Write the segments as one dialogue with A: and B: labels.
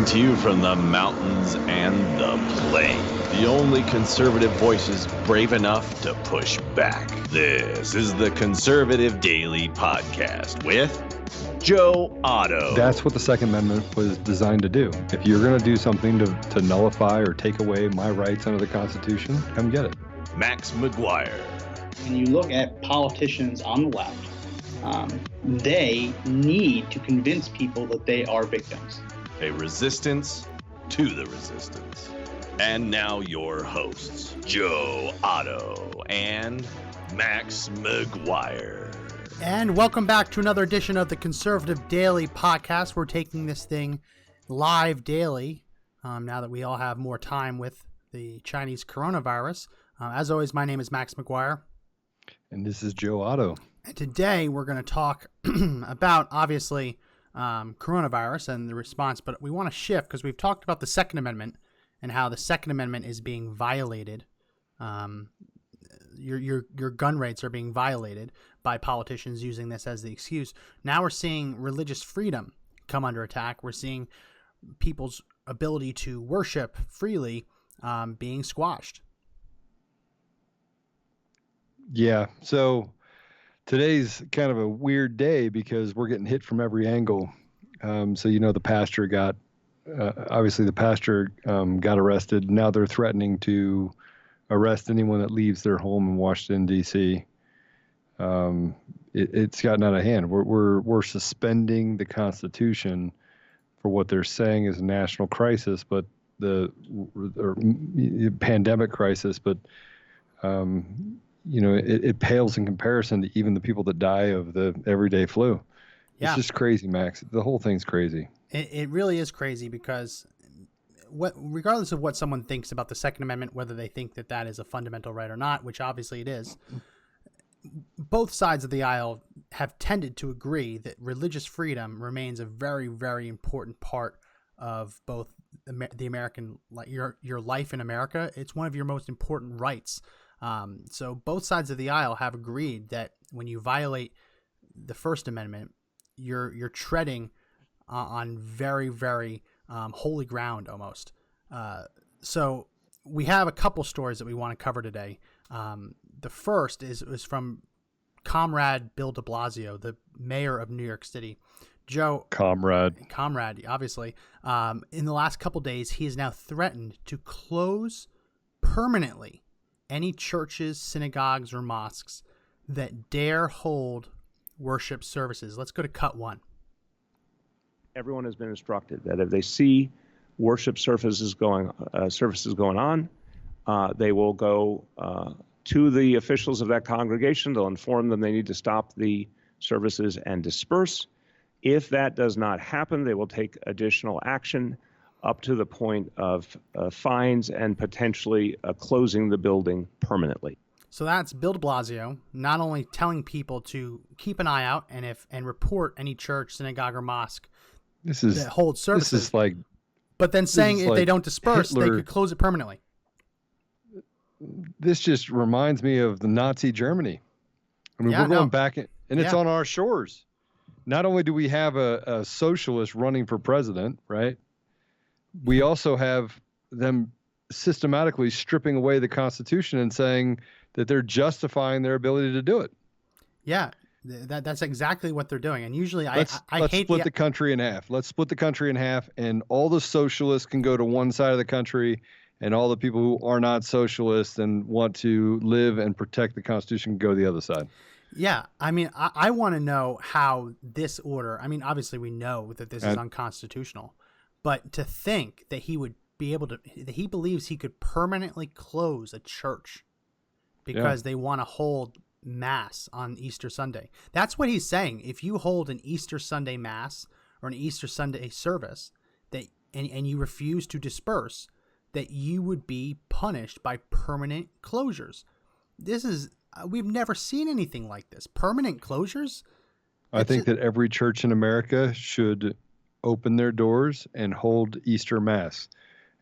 A: to you from the mountains and the plain. The only conservative voices brave enough to push back. This is the Conservative Daily Podcast with Joe Otto.
B: That's what the Second Amendment was designed to do. If you're going to do something to nullify or take away my rights under the Constitution, come get it.
A: Max McGuire.
C: When you look at politicians on the left, they need to convince people that they are victims.
A: A resistance to the resistance. And now your hosts, Joe Otto and Max McGuire.
D: And welcome back to another edition of the Conservative Daily Podcast. We're taking this thing live daily now that we all have more time with the Chinese coronavirus. As always, my name is Max McGuire.
B: And this is Joe Otto.
D: And today we're going to talk about, obviously, coronavirus and the response, but we want to shift because we've talked about the Second Amendment and how the Second Amendment is being violated. Your gun rights are being violated by politicians using this as the excuse. Now we're seeing religious freedom come under attack. We're seeing people's ability to worship freely being squashed.
B: Yeah, so today's kind of a weird day because we're getting hit from every angle. The pastor got arrested. Now they're threatening to arrest anyone that leaves their home in Washington, D.C. It's gotten out of hand. We're suspending the Constitution for what they're saying is a national crisis, but the pandemic crisis, but it pales in comparison to even the people that die of the everyday flu. Yeah. It's just crazy, Max. The whole thing's crazy.
D: It really is crazy because regardless of what someone thinks about the Second Amendment, whether they think that that is a fundamental right or not, which obviously it is, both sides of the aisle have tended to agree that religious freedom remains a very, very important part of both the American, your life in America. It's one of your most important rights. So both sides of the aisle have agreed that when you violate the First Amendment, you're treading on very, very holy ground almost. So we have a couple stories that we want to cover today. The first is from Comrade Bill de Blasio, the mayor of New York City. Joe, Comrade, obviously. In the last couple days, he has now threatened to close permanently any churches, synagogues, or mosques that dare hold worship services. Let's go to cut one.
E: Everyone has been instructed that if they see worship services going on, they will go to the officials of that congregation. They'll inform them they need to stop the services and disperse. If that does not happen, they will take additional action up to the point of fines and potentially closing the building permanently.
D: So that's Bill de Blasio not only telling people to keep an eye out and report any church, synagogue, or mosque that holds services, but then saying if they don't disperse, they could close it permanently.
B: This just reminds me of the Nazi Germany. I mean, we're going back, and it's on our shores. Not only do we have a socialist running for president, right? We also have them systematically stripping away the Constitution and saying that they're justifying their ability to do it.
D: Yeah, that's exactly what they're doing. And usually
B: let's split the country in half. Let's split the country in half, and all the socialists can go to one side of the country, and all the people who are not socialists and want to live and protect the Constitution can go to the other side.
D: Yeah, I mean, I want to know how this order, I mean, obviously we know that this is unconstitutional, but to think that he would be able to, that he believes he could permanently close a church because they want to hold Mass on Easter Sunday. That's what he's saying. If you hold an Easter Sunday Mass or an Easter Sunday service and you refuse to disperse, that you would be punished by permanent closures. We've never seen anything like this. Permanent closures?
B: I think that every church in America should open their doors and hold Easter Mass.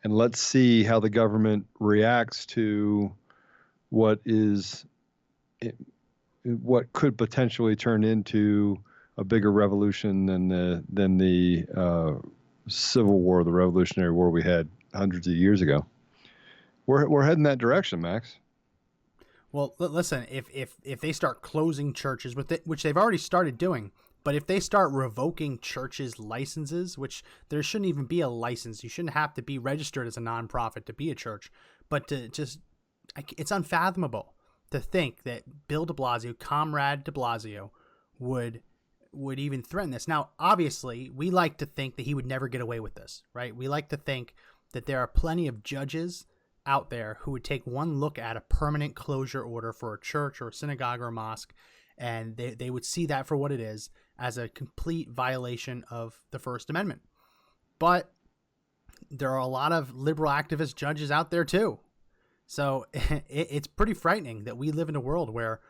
B: And let's see how the government reacts to what could potentially turn into a bigger revolution than the Civil War, the Revolutionary War we had hundreds of years ago. We're heading that direction, Max.
D: Well, listen, if they start closing churches, which they've already started doing, but if they start revoking churches' licenses, which there shouldn't even be a license, you shouldn't have to be registered as a nonprofit to be a church, but it's unfathomable to think that Bill de Blasio, Comrade de Blasio, would even threaten this. Now, obviously, we like to think that he would never get away with this, right? We like to think that there are plenty of judges out there who would take one look at a permanent closure order for a church or a synagogue or a mosque, and they would see that for what it is, as a complete violation of the First Amendment. But there are a lot of liberal activist judges out there too. So it's pretty frightening that we live in a world where,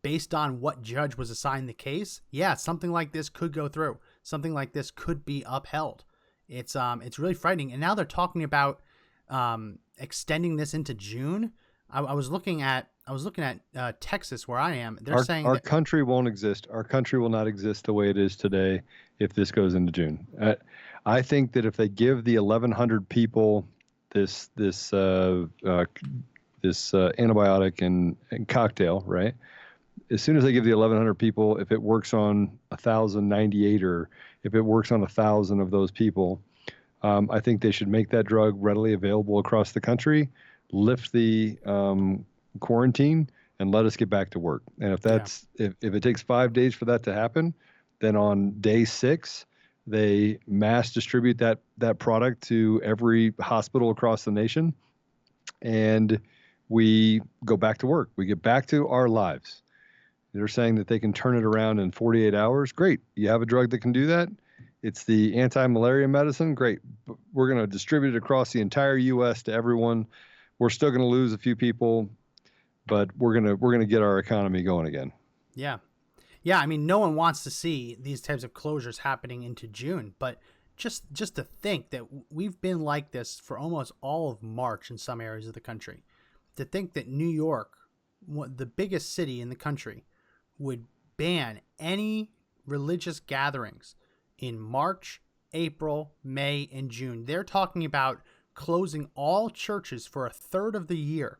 D: based on what judge was assigned the case, yeah, something like this could go through. Something like this could be upheld. It's really frightening. And now they're talking about extending this into June. I was looking at Texas, where I am. They're saying
B: our country won't exist. Our country will not exist the way it is today if this goes into June. I think that if they give the 1,100 people this antibiotic and cocktail, right? As soon as they give the 1,100 people, if it works on 1,098 or if it works on 1,000 of those people, I think they should make that drug readily available across the country, lift the quarantine, and let us get back to work. And if it takes 5 days for that to happen, then on day 6, they mass distribute that product to every hospital across the nation, and we go back to work. We get back to our lives. They're saying that they can turn it around in 48 hours. Great. You have a drug that can do that. It's the anti-malaria medicine. Great. We're going to distribute it across the entire U.S. to everyone. We're still going to lose a few people, but we're going to get our economy going again.
D: Yeah. Yeah, I mean, no one wants to see these types of closures happening into June, but just to think that we've been like this for almost all of March in some areas of the country. To think that New York, the biggest city in the country, would ban any religious gatherings in March, April, May, and June. They're talking about closing all churches for a third of the year.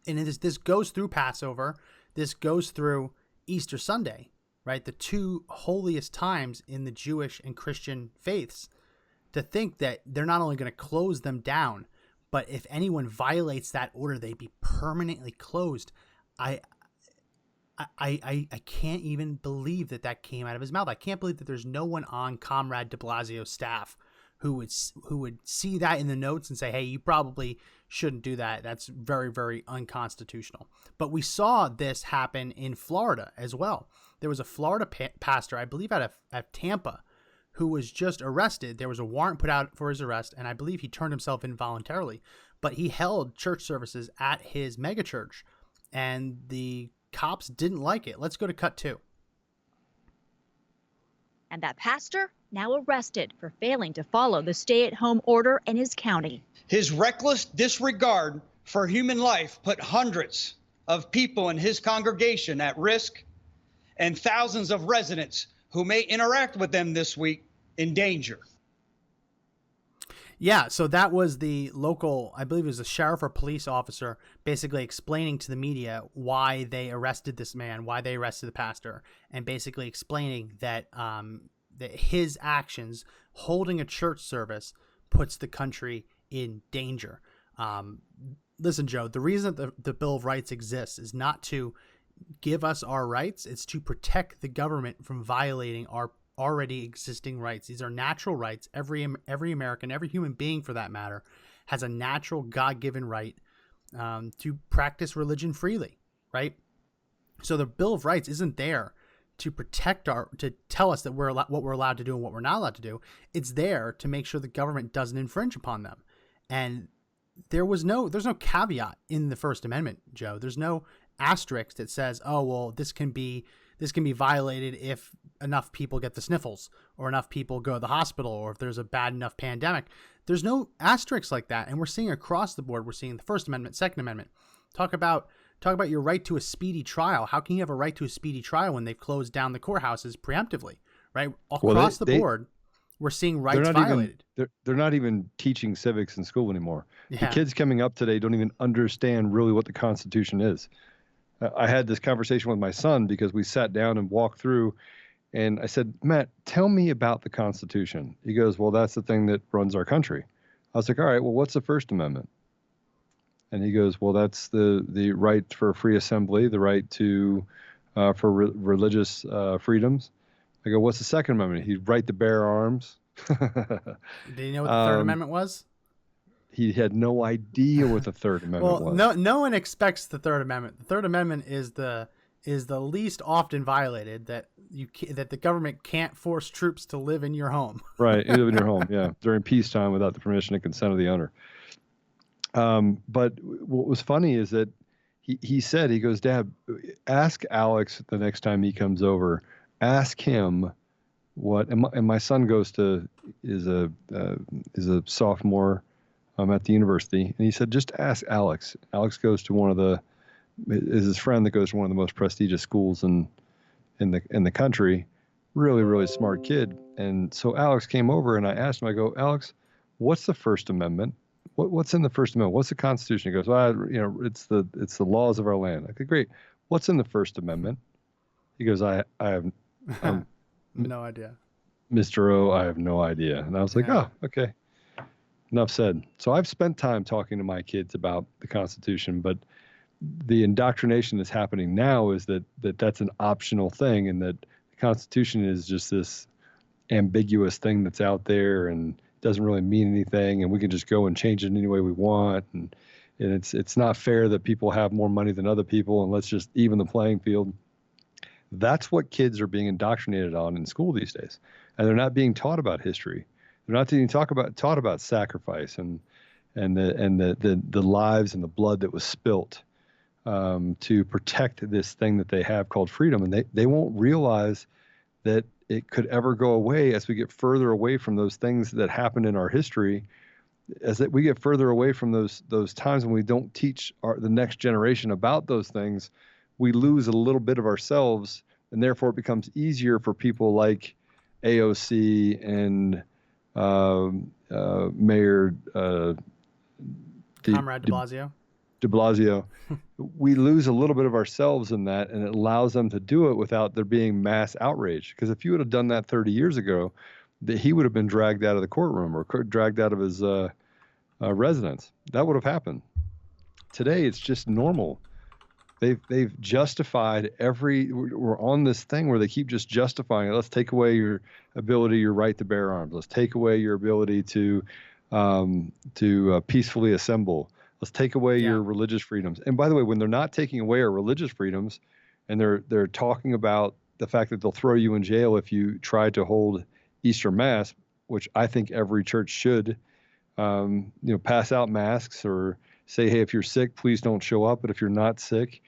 D: And this goes through Passover. This goes through Easter Sunday, right? The two holiest times in the Jewish and Christian faiths. To think that they're not only going to close them down, but if anyone violates that order, they'd be permanently closed. I can't even believe that came out of his mouth. I can't believe that there's no one on Comrade de Blasio's staff who would see that in the notes and say, hey, you probably shouldn't do that. That's very, very unconstitutional. But we saw this happen in Florida as well. There was a Florida pastor, I believe out of Tampa, who was just arrested. There was a warrant put out for his arrest, and I believe he turned himself in voluntarily. But he held church services at his megachurch, and the cops didn't like it. Let's go to cut 2.
F: And that pastor now arrested for failing to follow the stay-at-home order in his county.
G: His reckless disregard for human life put hundreds of people in his congregation at risk, and thousands of residents who may interact with them this week in danger.
D: Yeah, so that was the local, I believe it was a sheriff or police officer, basically explaining to the media why they arrested this man, why they arrested the pastor, and basically explaining that that his actions holding a church service puts the country in danger. Listen, Joe, the reason that the Bill of Rights exists is not to give us our rights, it's to protect the government from violating our already existing rights. These are natural rights. Every American, every human being for that matter, has a natural God-given right to practice religion freely, right? So the Bill of Rights isn't there to protect to tell us that what we're allowed to do and what we're not allowed to do. It's there to make sure the government doesn't infringe upon them. And there's no caveat in the First Amendment, Joe. There's no asterisk that says, oh, well, this can be violated if enough people get the sniffles or enough people go to the hospital or if there's a bad enough pandemic. There's no asterisks like that. And we're seeing across the board, we're seeing the First Amendment, Second Amendment. Talk about your right to a speedy trial. How can you have a right to a speedy trial when they've closed down the courthouses preemptively, right? Across the board, we're seeing rights violated.
B: They're not even teaching civics in school anymore.
D: Yeah.
B: The kids coming up today don't even understand really what the Constitution is. I had this conversation with my son because we sat down and walked through, and I said, Matt, tell me about the Constitution. He goes, well, that's the thing that runs our country. I was like, all right, well, what's the First Amendment? And he goes, well, that's the right for free assembly, the right to for religious freedoms. I go, what's the Second Amendment? He'd right to bear arms.
D: Did he know what the Third Amendment was?
B: He had no idea what the Third Amendment was.
D: No one expects the Third Amendment. The Third Amendment is the least often violated, that the government can't force troops to live in your home.
B: Right, live in your home, yeah, during peacetime without the permission and consent of the owner. But what was funny is that he said, he goes, Dad, ask Alex the next time he comes over. Ask him what. And my son is a sophomore at the university, and he said, just ask Alex. Alex goes to is his friend that goes to one of the most prestigious schools in the country. Really, really smart kid. And so Alex came over, and I asked him, I go, Alex, what's the First Amendment? What's in the First Amendment? What's the Constitution? He goes, well, it's the laws of our land. Okay, great. What's in the First Amendment? He goes, I have
D: no idea.
B: Mr. O, I have no idea. And I was like, oh, okay. Enough said. So I've spent time talking to my kids about the Constitution, but the indoctrination that's happening now is that's an optional thing, and that the Constitution is just this ambiguous thing that's out there and doesn't really mean anything, and we can just go and change it any way we want, and it's not fair that people have more money than other people, and let's just even the playing field. That's what kids are being indoctrinated on in school these days, and they're not being taught about history. They're not being taught about sacrifice and the lives and the blood that was spilt to protect this thing that they have called freedom, and they won't realize that it could ever go away as we get further away from those things that happened in our history. As that we get further away from those times when we don't teach the next generation about those things, we lose a little bit of ourselves, and therefore it becomes easier for people like AOC and Mayor
D: Comrade de Blasio.
B: De Blasio. We lose a little bit of ourselves in that, and it allows them to do it without there being mass outrage. Because if you would have done that 30 years ago, that he would have been dragged out of the courtroom or dragged out of his residence. That would have happened. Today, it's just normal. They've justified we're on this thing where they keep just justifying it. Let's take away your ability, your right to bear arms. Let's take away your ability to peacefully assemble. Let's take away your religious freedoms. And by the way, when they're not taking away our religious freedoms, and they're talking about the fact that they'll throw you in jail if you try to hold Easter Mass, which I think every church should, pass out masks or say, hey, if you're sick, please don't show up. But if you're not sick,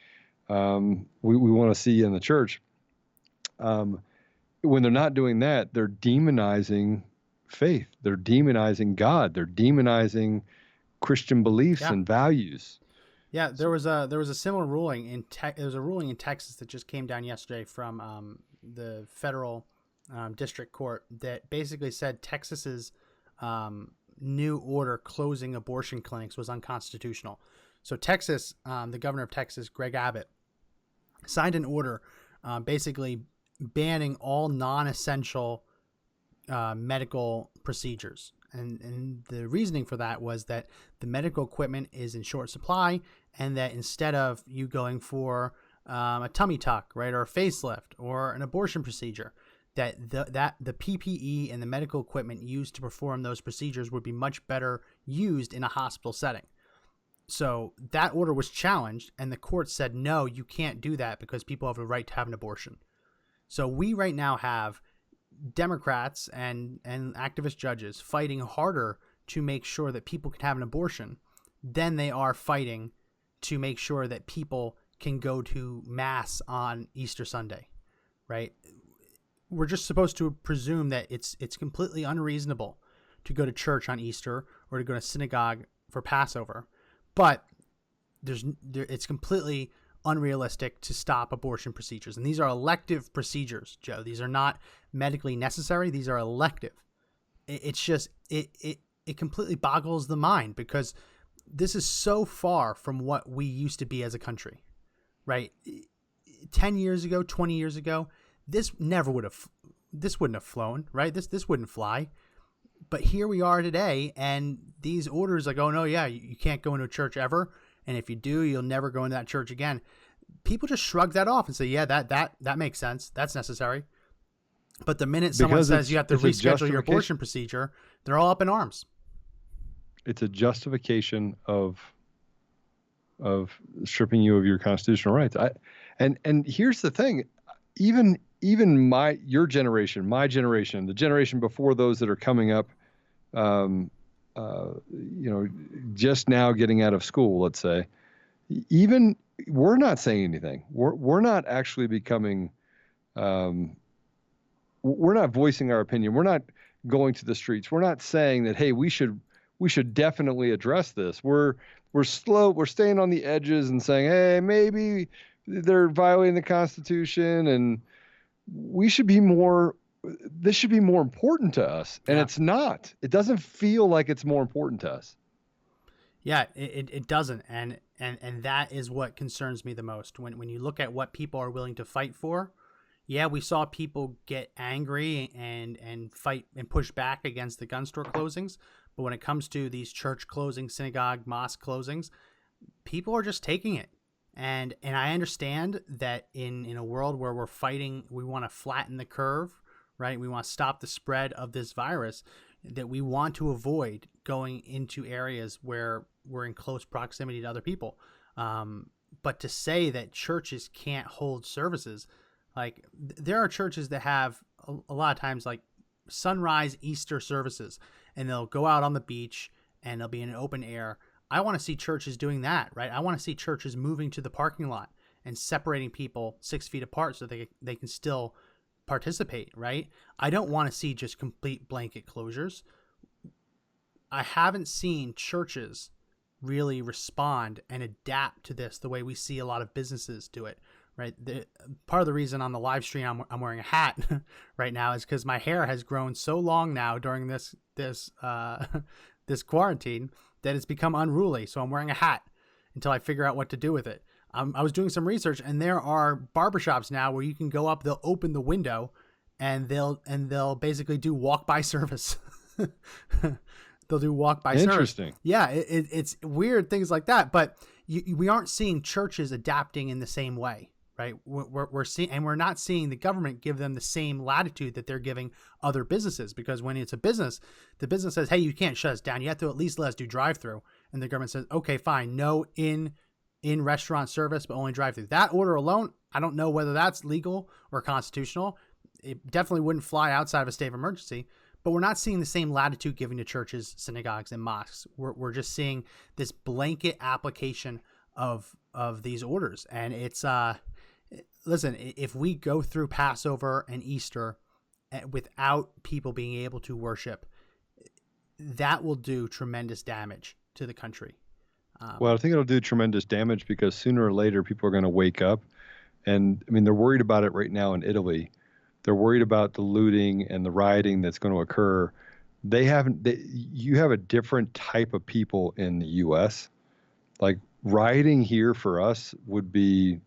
B: we want to see you in the church. When they're not doing that, they're demonizing faith. They're demonizing God. They're demonizing Christian beliefs and values.
D: Yeah, there was a similar ruling in there was a ruling in Texas that just came down yesterday from the federal district court that basically said Texas's new order closing abortion clinics was unconstitutional. So Texas, the governor of Texas, Greg Abbott, signed an order basically banning all non-essential medical procedures. And the reasoning for that was that the medical equipment is in short supply, and that instead of you going for a tummy tuck, right, or a facelift or an abortion procedure, that the PPE and the medical equipment used to perform those procedures would be much better used in a hospital setting. So that order was challenged, and the court said, no, you can't do that because people have a right to have an abortion. So we right now have Democrats and activist judges fighting harder to make sure that people can have an abortion than they are fighting to make sure that people can go to Mass on Easter Sunday, right? We're just supposed to presume that it's completely unreasonable to go to church on Easter or to go to synagogue for Passover, but it's completely unrealistic to stop abortion procedures. And these are elective procedures, Joe. These are not medically necessary. These are elective. it's just it completely boggles the mind, because this is so far from what we used to be as a country, right? 10 years ago, 20 years ago, this wouldn't have flown, right? This wouldn't fly. But here we are today, and these orders like, oh no, yeah, you can't go into a church ever, and if you do, you'll never go into that church again. People just shrug that off and say, yeah, that makes sense. That's necessary. But the minute someone says you have to reschedule your abortion procedure, they're all up in arms.
B: It's a justification of stripping you of your constitutional rights. And here's the thing, even your generation, my generation, the generation before those that are coming up, just now getting out of school, let's say, even we're not saying anything. We're not actually becoming, we're not voicing our opinion. We're not going to the streets. We're not saying that, hey, we should definitely address this. We're slow. We're staying on the edges and saying, hey, maybe they're violating the Constitution, and this should be more important to us. And it's not. It doesn't feel like it's more important to us.
D: Yeah, it doesn't. And that is what concerns me the most. When you look at what people are willing to fight for, yeah, we saw people get angry and fight and push back against the gun store closings. But when it comes to these church closings, synagogue, mosque closings, people are just taking it. And I understand that in a world where we're fighting, we want to flatten the curve, right? We want to stop the spread of this virus, that we want to avoid going into areas where we're in close proximity to other people. But to say that churches can't hold services, like there are churches that have a lot of times like sunrise Easter services, and they'll go out on the beach and they'll be in an open air. I want to see churches doing that, right? I want to see churches moving to the parking lot and separating people 6 feet apart so they can still participate, right? I don't want to see just complete blanket closures. I haven't seen churches really respond and adapt to this the way we see a lot of businesses do it, right? Part of the reason on the live stream I'm wearing a hat right now is because my hair has grown so long now during this quarantine that it's become unruly. So I'm wearing a hat until I figure out what to do with it. I was doing some research, and there are barbershops now where you can go up, they'll open the window, and they'll basically do walk-by service. They'll do walk-by service.
B: Interesting.
D: Yeah, it's weird things like that, but we aren't seeing churches adapting in the same way, right? We're seeing, and we're not seeing the government give them the same latitude that they're giving other businesses, because when it's a business, the business says, hey, you can't shut us down. You have to at least let us do drive-through. And the government says, okay, fine, no in-restaurant service, but only drive-through. That order alone, I don't know whether that's legal or constitutional. It definitely wouldn't fly outside of a state of emergency, but we're not seeing the same latitude given to churches, synagogues, and mosques. We're just seeing this blanket application of these orders. And it's, listen, if we go through Passover and Easter without people being able to worship, that will do tremendous damage to the country.
B: Well, I think it'll do tremendous damage because sooner or later people are going to wake up. And I mean, they're worried about it right now in Italy. They're worried about the looting and the rioting that's going to occur. You have a different type of people in the U.S. Like rioting here for us would be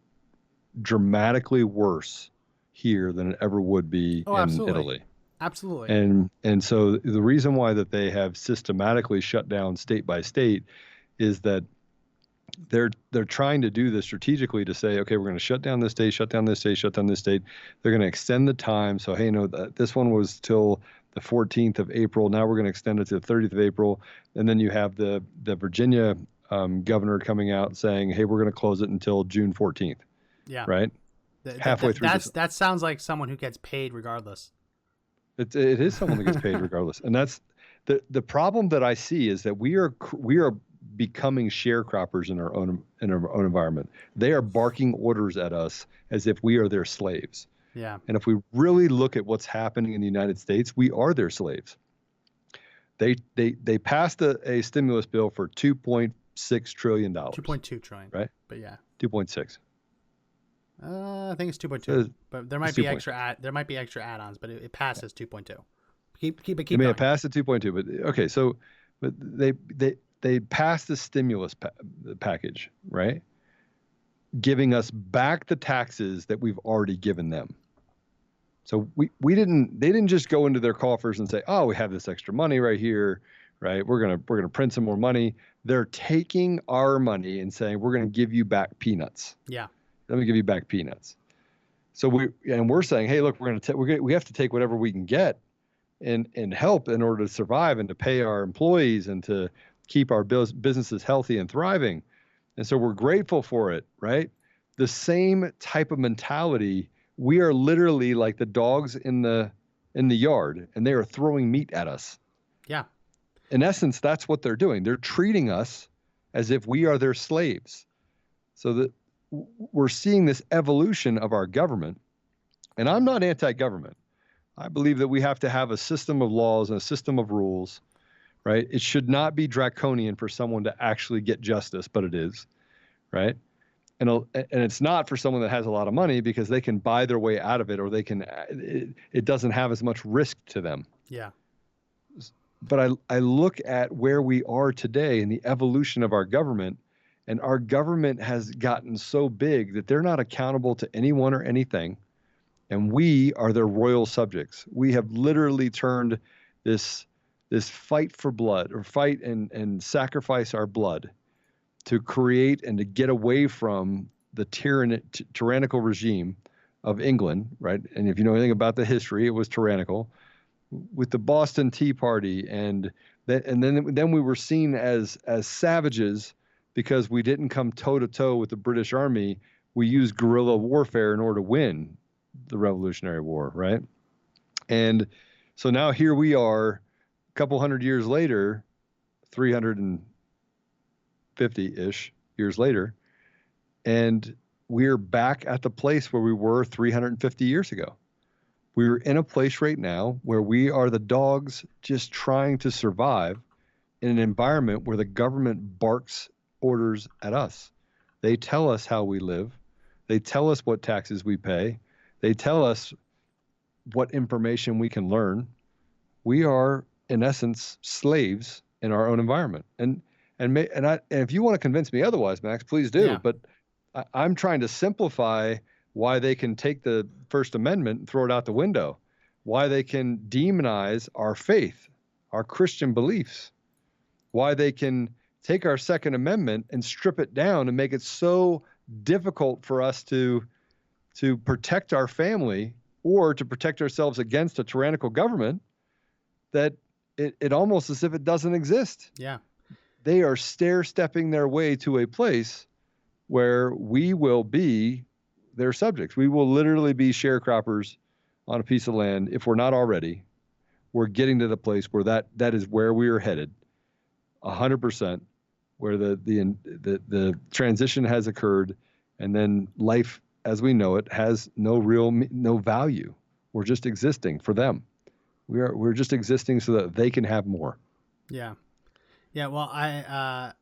B: dramatically worse here than it ever would be in
D: absolutely.
B: Italy.
D: Absolutely.
B: And so the reason why that they have systematically shut down state by state is that they're trying to do this strategically to say, okay, we're going to shut down this state, shut down this state, shut down this state. They're going to extend the time. So, hey, no, this one was till the 14th of April. Now we're going to extend it to the 30th of April. And then you have the Virginia governor coming out saying, hey, we're going to close it until June 14th.
D: Yeah.
B: Right? Halfway through.
D: That sounds like someone who gets paid regardless.
B: It is someone that gets paid regardless. And that's the problem that I see is that we are becoming sharecroppers in our own environment. They are barking orders at us as if we are their slaves.
D: Yeah.
B: And if we really look at what's happening in the United States, we are their slaves. They passed a stimulus bill for $2.6 trillion.
D: 2.2 trillion.
B: Right?
D: But yeah.
B: 2.6.
D: I think it's 2.2. But there might be extra add-ons, but it passes 2.2. Keep
B: They
D: going.
B: may have passed the 2.2, but okay. So, but they passed the stimulus package, right? Giving us back the taxes that we've already given them. So they didn't just go into their coffers and say, oh, we have this extra money right here, right? We're gonna print some more money. They're taking our money and saying, we're gonna give you back peanuts.
D: Yeah.
B: Let me give you back peanuts. So we're saying, hey, look, we have to take whatever we can get and help in order to survive and to pay our employees and to keep our businesses healthy and thriving. And so we're grateful for it, right? The same type of mentality. We are literally like the dogs in the yard, and they are throwing meat at us.
D: Yeah.
B: In essence, that's what they're doing. They're treating us as if we are their slaves. So that we're seeing this evolution of our government. And I'm not anti-government. I believe that we have to have a system of laws and a system of rules, right? It should not be draconian for someone to actually get justice, but it is, right? And it's not for someone that has a lot of money because they can buy their way out of it, or it doesn't have as much risk to them.
D: Yeah.
B: But I look at where we are today and the evolution of our government, and our government has gotten so big that they're not accountable to anyone or anything. And we are their royal subjects. We have literally turned this fight for blood, or fight and sacrifice our blood to create and to get away from the tyrannical regime of England, right? And if you know anything about the history, it was tyrannical, with the Boston Tea Party, and then we were seen as savages because we didn't come toe to toe with the British Army. We used guerrilla warfare in order to win the Revolutionary War, right? And so now here we are, a couple hundred years later, 350-ish years later, and we're back at the place where we were 350 years ago. We're in a place right now where we are the dogs just trying to survive in an environment where the government barks orders at us. They tell us how we live. They tell us what taxes we pay. They tell us what information we can learn. We are, in essence, slaves in our own environment. And if you want to convince me otherwise, Max, please do.
D: Yeah.
B: But I'm trying to simplify why they can take the First Amendment and throw it out the window, why they can demonize our faith, our Christian beliefs, why they can take our Second Amendment and strip it down and make it so difficult for us to protect our family or to protect ourselves against a tyrannical government that it almost as if it doesn't exist.
D: Yeah.
B: They are stair-stepping their way to a place where we will be their subjects. We will literally be sharecroppers on a piece of land if we're not already. We're getting to the place where that is where we are headed, 100%, where the transition has occurred, and then life as we know it has no value. We're just existing for them. We're just existing so that they can have more.
D: Yeah. Yeah. Well, I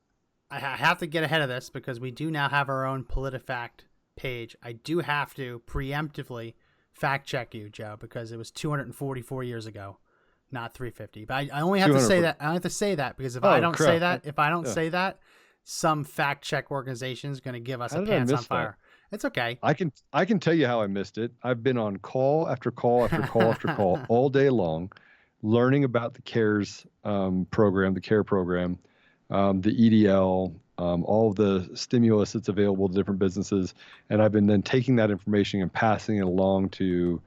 D: have to get ahead of this because we do now have our own PolitiFact page. I do have to preemptively fact check you, Joe, because it was 244 years ago, not 350. But I only have to say that. I have to say that because if I don't say that, some fact check organization is going to give us a pants on fire. It's okay.
B: I can tell you how I missed it. I've been on call after call after call after call all day long, learning about the CARES program, the CARE program, the EDL, all of the stimulus that's available to different businesses. And I've been then taking that information and passing it along to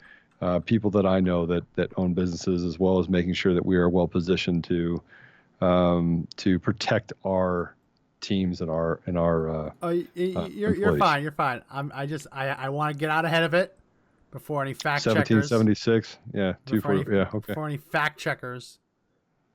B: people that I know that own businesses, as well as making sure that we are well positioned to protect our teams and our
D: you're fine. You're fine. I want to get out ahead of it before any fact checkers.
B: 1776. Yeah.
D: Before any fact checkers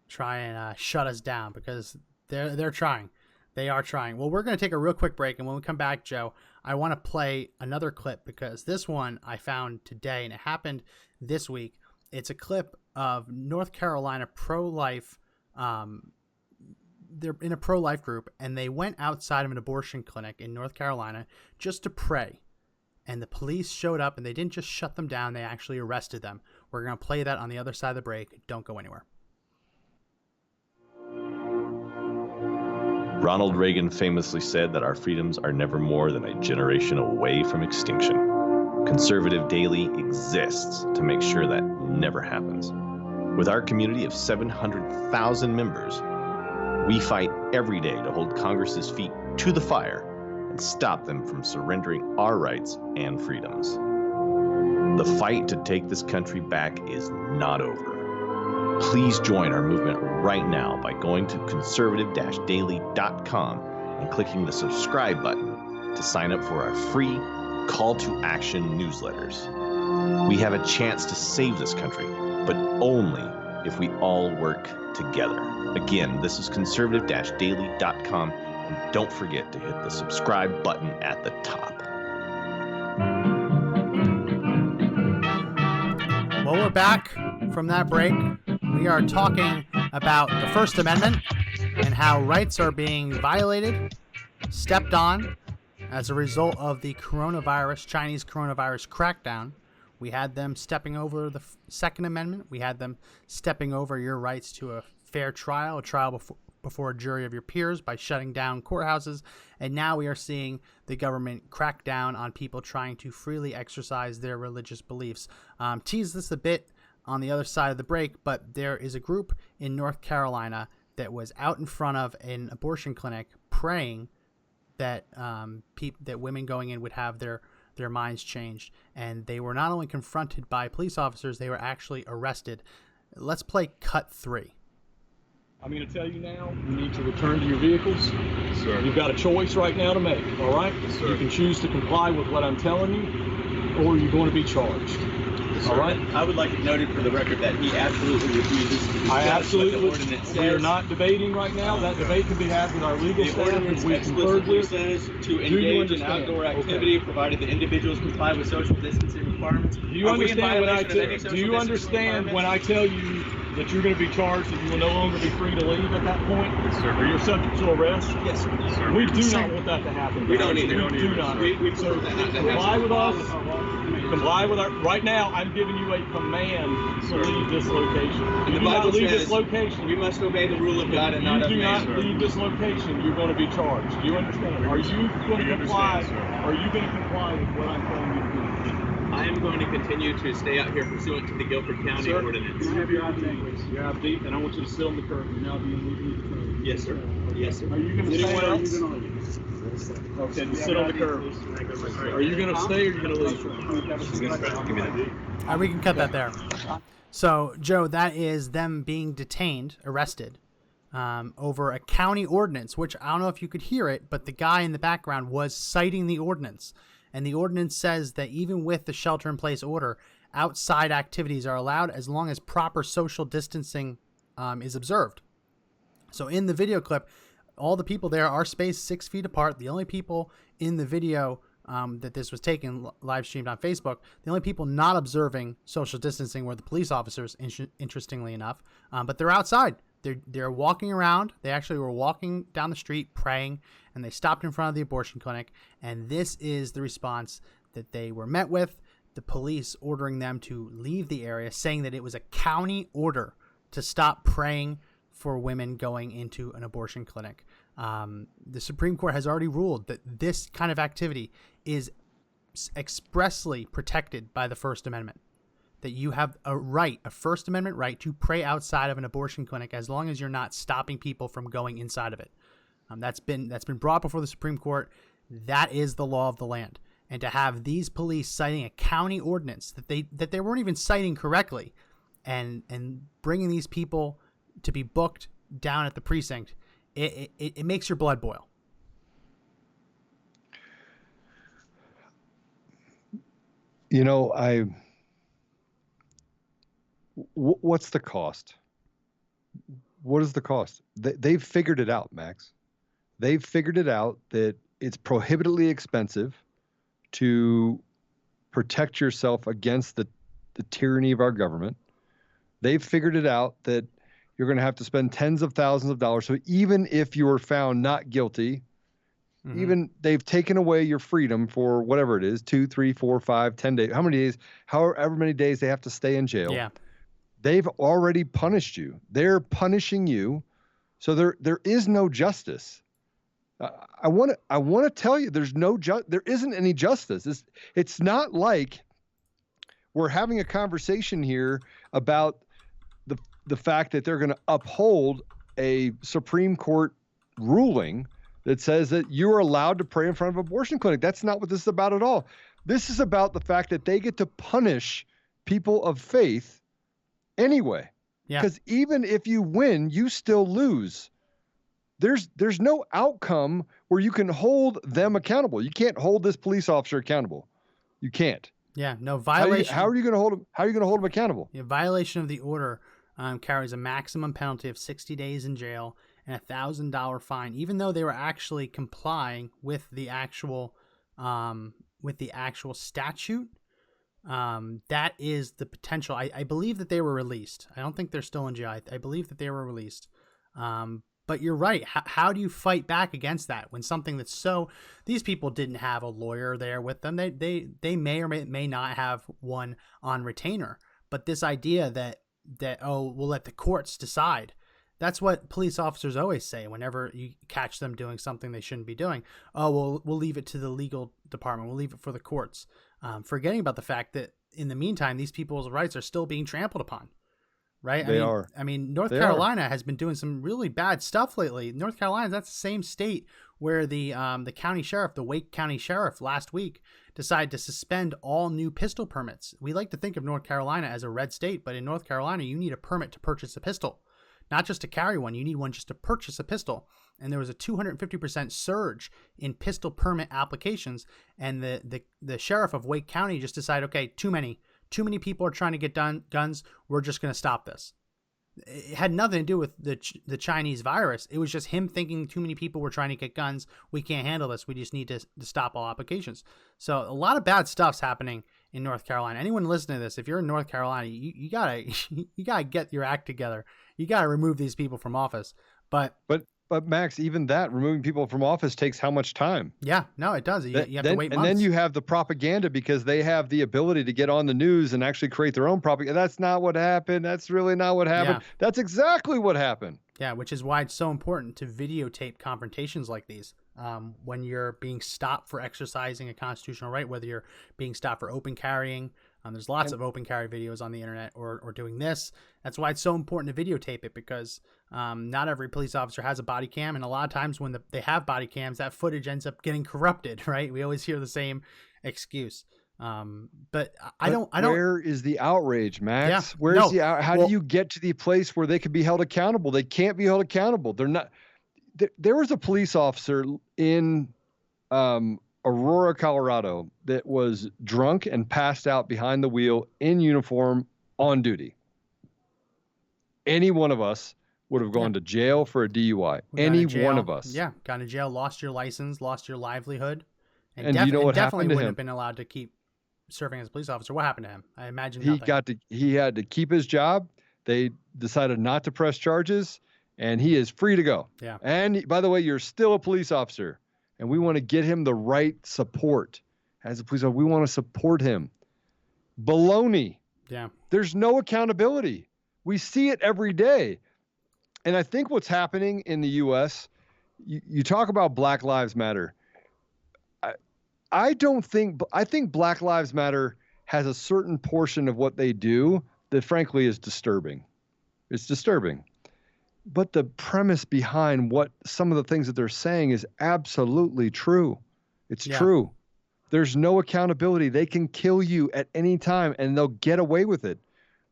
D: try and shut us down, because they're trying. They are trying. Well, we're going to take a real quick break, and when we come back, Joe, I want to play another clip because this one I found today, and it happened this week. It's a clip of North Carolina pro-life. They're in a pro-life group, and they went outside of an abortion clinic in North Carolina just to pray. And the police showed up, and they didn't just shut them down. They actually arrested them. We're going to play that on the other side of the break. Don't go anywhere.
A: Ronald Reagan famously said that our freedoms are never more than a generation away from extinction. Conservative Daily exists to make sure that never happens. With our community of 700,000 members, we fight every day to hold Congress's feet to the fire and stop them from surrendering our rights and freedoms. The fight to take this country back is not over. Please join our movement right now by going to conservative-daily.com and clicking the subscribe button to sign up for our free call to action newsletters. We have a chance to save this country, but only if we all work together. Again, this is conservative-daily.com, and don't forget to hit the subscribe button at the top.
D: Well, we're back from that break. We are talking about the First Amendment and how rights are being violated, stepped on, as a result of the Chinese coronavirus crackdown. We had them stepping over the Second Amendment. We had them stepping over your rights to a fair trial, a trial before a jury of your peers by shutting down courthouses. And now we are seeing the government crack down on people trying to freely exercise their religious beliefs. Tease this a bit on the other side of the break, but there is a group in North Carolina that was out in front of an abortion clinic praying that that women going in would have their minds changed. And they were not only confronted by police officers, they were actually arrested. Let's play cut 3.
H: I'm going to tell you now, you need to return to your vehicles. Yes, sir. You've got a choice right now to make, all right? Yes, sir. You can choose to comply with what I'm telling you, or you're going to be charged. Yes, all right?
I: I would like it noted for the record that he absolutely refuses to discuss what the ordinance says.
H: We are not debating right now. That debate can be had with our legal staff.
I: The ordinance explicitly says to engage in outdoor activity, provided the individuals comply with social distancing requirements.
H: Do you understand when I tell you that you're going to be charged and you will no longer be free to leave at that point?
I: Yes, sir.
H: Or you're subject to arrest?
I: Yes, sir. Yes, sir.
H: We do not want that to happen.
I: We don't either.
H: We do not.
I: We prefer that not to happen.
H: Comply with us. Comply with our. Right now, I'm giving you a command to leave this location.
I: And the Bible says we must obey the rule of God and not of man.
H: If you do not leave this location, you're going to be charged. Do you understand? Are you going to comply? Are you going to comply with what I'm telling you to do?
I: I am going to continue to stay out here pursuant to the Guilford County ordinance.
H: You have your ID, your ID, and I want you to sit on the curb. You're now being legally detained.
I: Yes, sir. Yes, sir.
H: Are you going to stay or are you going to leave? Okay, just sit on the curb. Are you going to stay or are you going to leave?
D: All right, we can cut that there. So, Joe, that is them being detained, arrested, over a county ordinance, which I don't know if you could hear it, but the guy in the background was citing the ordinance. And the ordinance says that even with the shelter-in-place order, outside activities are allowed as long as proper social distancing is observed. So in the video clip, all the people there are spaced 6 feet apart. The only people in the video that this was taken, live streamed on Facebook, the only people not observing social distancing were the police officers, interestingly enough. But they're outside. They're walking around. They actually were walking down the street praying, and they stopped in front of the abortion clinic. And this is the response that they were met with. The police ordering them to leave the area, saying that it was a county order to stop praying for women going into an abortion clinic. The Supreme Court has already ruled that this kind of activity is expressly protected by the First Amendment. That you have a right, a First Amendment right, to pray outside of an abortion clinic as long as you're not stopping people from going inside of it. That's been brought before the Supreme Court. That is the law of the land. And to have these police citing a county ordinance that they weren't even citing correctly, and bringing these people to be booked down at the precinct, it makes your blood boil.
B: You know, what's the cost? What is the cost? They've figured it out, Max. They've figured it out that it's prohibitively expensive to protect yourself against the tyranny of our government. They've figured it out that you're going to have to spend tens of thousands of dollars. So even if you were found not guilty, even they've taken away your freedom for whatever it is, 2, 3, 4, 5, 10 days, how many days, however many days they have to stay in jail.
D: Yeah.
B: They've already punished you. They're punishing you. So there is no justice. I want to tell you, there isn't any justice. It's not like we're having a conversation here about the fact that they're going to uphold a Supreme Court ruling that says that you are allowed to pray in front of an abortion clinic. That's not what this is about at all. This is about the fact that they get to punish people of faith anyway.
D: Yeah.
B: Because even if you win, you still lose. There's no outcome where you can hold them accountable. You can't hold this police officer accountable. You can't.
D: Yeah, no violation.
B: How are you going to hold him? How are you going to hold him accountable?
D: Yeah, violation of the order carries a maximum penalty of 60 days in jail and a $1,000 fine, even though they were actually complying with the actual statute. That is the potential. I believe that they were released. I don't think they're still in jail. I believe that they were released. But you're right. How do you fight back against that when something that's so? These people didn't have a lawyer there with them. They may or may not have one on retainer. But this idea that we'll let the courts decide. That's what police officers always say whenever you catch them doing something they shouldn't be doing. Oh, we'll leave it to the legal department. We'll leave it for the courts. Forgetting about the fact that in the meantime, these people's rights are still being trampled upon. Right?
B: They are.
D: I mean, North Carolina has been doing some really bad stuff lately. North Carolina, that's the same state where the county sheriff, the Wake County Sheriff last week, decided to suspend all new pistol permits. We like to think of North Carolina as a red state, but in North Carolina, you need a permit to purchase a pistol. Not just to carry one, you need one just to purchase a pistol. And there was a 250% surge in pistol permit applications. And the sheriff of Wake County just decided, okay, too many people are trying to get guns. We're just going to stop this. It had nothing to do with the Chinese virus. It was just him thinking too many people were trying to get guns. We can't handle this. We just need to stop all applications. So a lot of bad stuff's happening in North Carolina. Anyone listening to this, if you're in North Carolina, you gotta get your act together. You gotta remove these people from office. But
B: Max, even that, removing people from office takes how much time?
D: Yeah, no, it does. You have to wait months.
B: And then you have the propaganda because they have the ability to get on the news and actually create their own propaganda. That's not what happened. That's really not what happened. Yeah. That's exactly what happened.
D: Yeah, which is why it's so important to videotape confrontations like these. When you're being stopped for exercising a constitutional right, whether you're being stopped for open carrying, there's lots of open carry videos on the internet, or doing this. That's why it's so important to videotape it, because not every police officer has a body cam, and a lot of times when they have body cams, that footage ends up getting corrupted. Right? We always hear the same excuse. But I don't.
B: Where is the outrage, Max? Yeah, how do you get to the place where they can be held accountable? They can't be held accountable. They're not. There was a police officer in Aurora, Colorado, that was drunk and passed out behind the wheel in uniform on duty. Any one of us would have gone to jail for a DUI. Any one of us.
D: Yeah, gone to jail, lost your license, lost your livelihood,
B: and you know what happened to him?
D: Wouldn't have been allowed to keep serving as a police officer. What happened to him? I imagine
B: he had to keep his job. They decided not to press charges, and he is free to go.
D: Yeah.
B: And by the way, you're still a police officer, and we want to get him the right support. As a police officer, we want to support him. Baloney.
D: Yeah.
B: There's no accountability. We see it every day. And I think what's happening in the U.S., you talk about Black Lives Matter. I think Black Lives Matter has a certain portion of what they do that frankly is disturbing. It's disturbing. But the premise behind what some of the things that they're saying is absolutely true. It's true. There's no accountability. They can kill you at any time and they'll get away with it.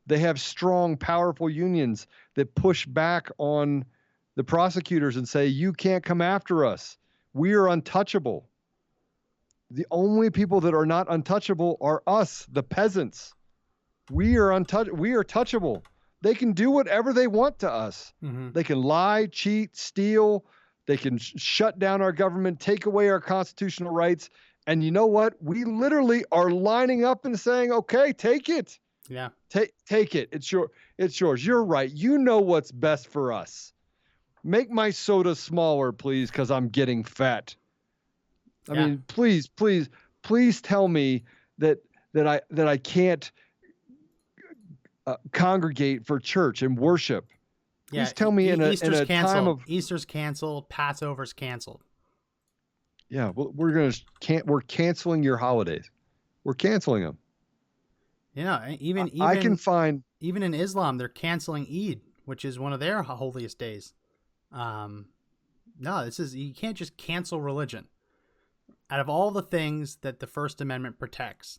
B: They have strong, powerful unions that push back on the prosecutors and say, you can't come after us. We are untouchable. The only people that are not untouchable are us, the peasants. We are touchable. They can do whatever they want to us.
D: Mm-hmm.
B: They can lie, cheat, steal. They can shut down our government, take away our constitutional rights. And you know what? We literally are lining up and saying, okay, take it.
D: Yeah.
B: Take it. It's yours. You're right. You know what's best for us. Make my soda smaller, please, because I'm getting fat. I mean, please tell me that I can't congregate for church and worship. Please tell me in a time of
D: Easter's canceled, Passover's canceled.
B: Yeah, well, we're canceling your holidays. We're canceling them.
D: Yeah, even
B: I can find
D: even in Islam they're canceling Eid, which is one of their holiest days. No, you can't just cancel religion. Out of all the things that the First Amendment protects,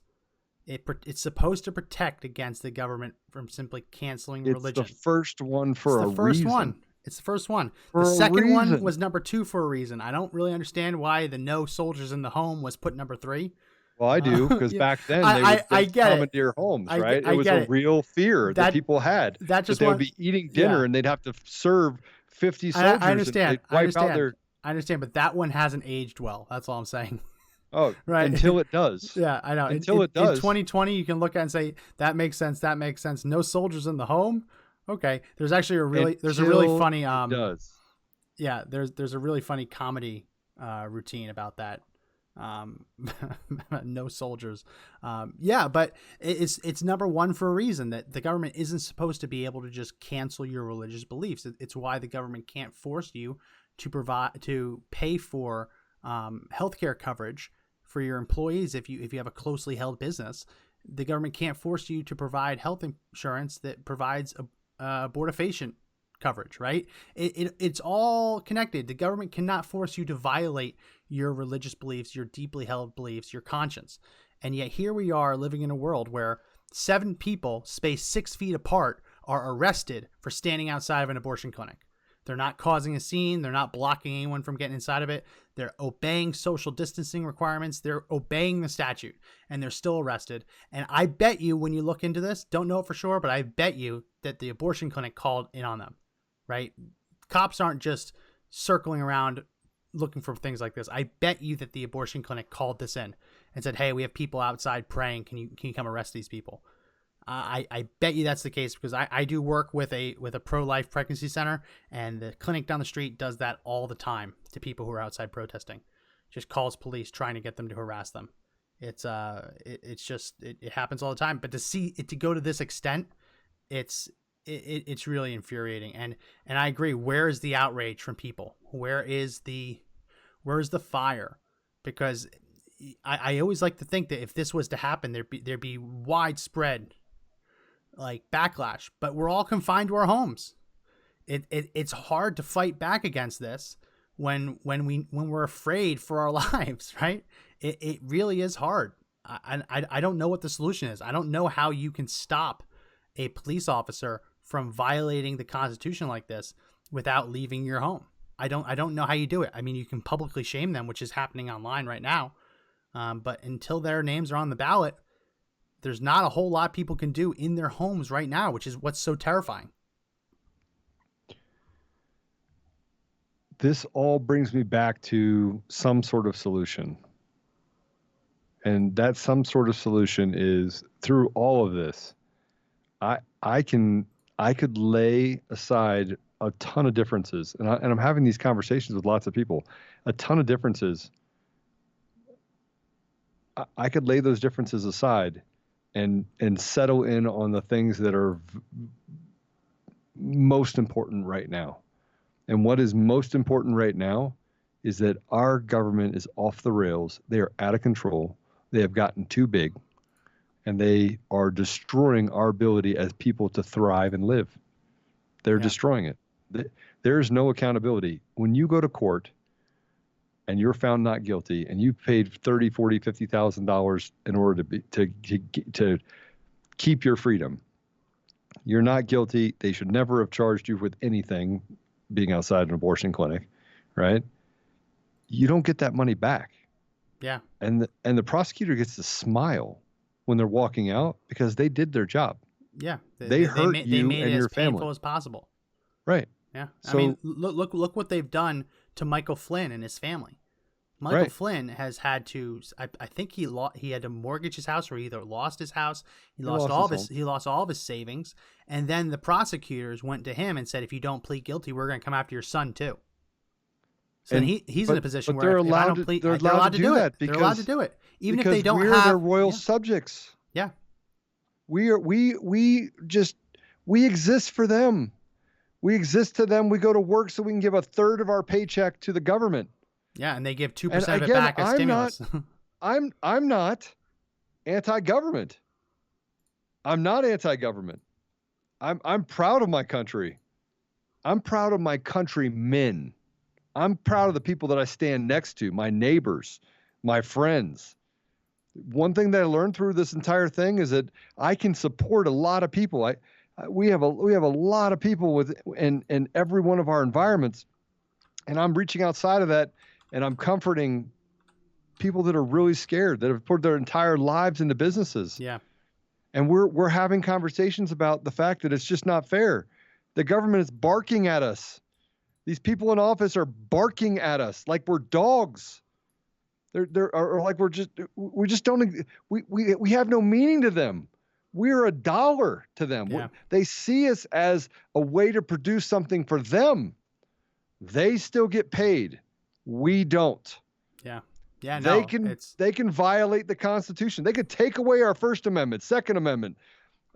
D: it's supposed to protect against the government from simply canceling religion.
B: It's the first one for a reason.
D: It's the first one. The second one was number 2 for a reason. I don't really understand why the no soldiers in the home was put number 3.
B: Well, I do, because back then they would commandeer homes, right? It was a real fear that people had that they would be eating dinner and they'd have to serve 50 soldiers.
D: I understand. I understand, but that one hasn't aged well. That's all I'm saying.
B: Oh, right. Until it does.
D: Yeah, I know.
B: Until it does.
D: In 2020, you can look at it and say, that makes sense. That makes sense. No soldiers in the home. Okay. There's actually a really funny,
B: it does.
D: Yeah. There's a really funny comedy, routine about that. No soldiers. Yeah, but it's number 1 for a reason, that the government isn't supposed to be able to just cancel your religious beliefs. It's why the government can't force you to pay for, healthcare coverage for your employees. If you have a closely held business, the government can't force you to provide health insurance that provides abortifacient coverage, right? It's all connected. The government cannot force you to violate your religious beliefs, your deeply held beliefs, your conscience. And yet here we are living in a world where 7 people spaced 6 feet apart are arrested for standing outside of an abortion clinic. They're not causing a scene. They're not blocking anyone from getting inside of it. They're obeying social distancing requirements. They're obeying the statute, and they're still arrested. And I bet you, when you look into this, don't know it for sure, but I bet you that the abortion clinic called in on them, right? Cops aren't just circling around looking for things like this. I bet you that the abortion clinic called this in and said, hey, we have people outside praying. Can you come arrest these people? I bet you that's the case, because I do work with a pro-life pregnancy center, and the clinic down the street does that all the time to people who are outside protesting. Just calls police trying to get them to harass them. It happens all the time. But to see it to go to this extent, it's really infuriating. And I agree. Where is the outrage from people? Where is the fire? Because I always like to think that if this was to happen, there'd be widespread backlash, but we're all confined to our homes. It's hard to fight back against this when we're afraid for our lives, right? It really is hard. I don't know what the solution is. I don't know how you can stop a police officer from violating the Constitution like this without leaving your home. I don't know how you do it. I mean, you can publicly shame them, which is happening online right now. But until their names are on the ballot, there's not a whole lot people can do in their homes right now, which is what's so terrifying.
B: This all brings me back to some sort of solution. And that some sort of solution is, through all of this, I could lay aside a ton of differences. And I'm having these conversations with lots of people, a ton of differences. I could lay those differences aside and settle in on the things that are most important right now. And what is most important right now is that our government is off the rails. They are out of control. They have gotten too big, and they are destroying our ability as people to thrive and live. They're destroying it. There is no accountability. When you go to court and you're found not guilty, and you paid $30,000, $40,000, $50,000 in order to keep your freedom, you're not guilty. They should never have charged you with anything, being outside an abortion clinic, right? You don't get that money back.
D: Yeah.
B: And the prosecutor gets to smile when they're walking out, because they did their job.
D: Yeah.
B: They hurt you
D: made
B: and
D: it
B: your
D: as
B: family.
D: painful as possible.
B: Right.
D: Yeah.
B: So,
D: I mean, look what they've done to Michael Flynn and his family. Michael Flynn has had to, I think he had to mortgage his house, or he either lost his house, he lost all of his savings, and then the prosecutors went to him and said, if you don't plead guilty, we're going to come after your son too. So then he's in a position where if I don't plead, they're allowed to do it. They're allowed to do it, even if they don't
B: we're
D: have
B: their royal subjects.
D: Yeah,
B: we exist for them. We exist to them. We go to work so we can give a third of our paycheck to the government.
D: Yeah, and they give 2% of it back as stimulus.
B: I'm not anti-government. I'm not anti-government. I'm proud of my country. I'm proud of my countrymen. I'm proud of the people that I stand next to, my neighbors, my friends. One thing that I learned through this entire thing is that I can support a lot of people. We have a lot of people in every one of our environments, and I'm reaching outside of that, and I'm comforting people that are really scared, that have put their entire lives into businesses.
D: Yeah.
B: And we're having conversations about the fact that it's just not fair. The government is barking at us. These people in office are barking at us like we're dogs. They're like we just don't, we have no meaning to them. We're a dollar to them.
D: Yeah.
B: They see us as a way to produce something for them. They still get paid. We don't.
D: Yeah. Yeah, no,
B: they can violate the Constitution. They could take away our First Amendment, Second Amendment.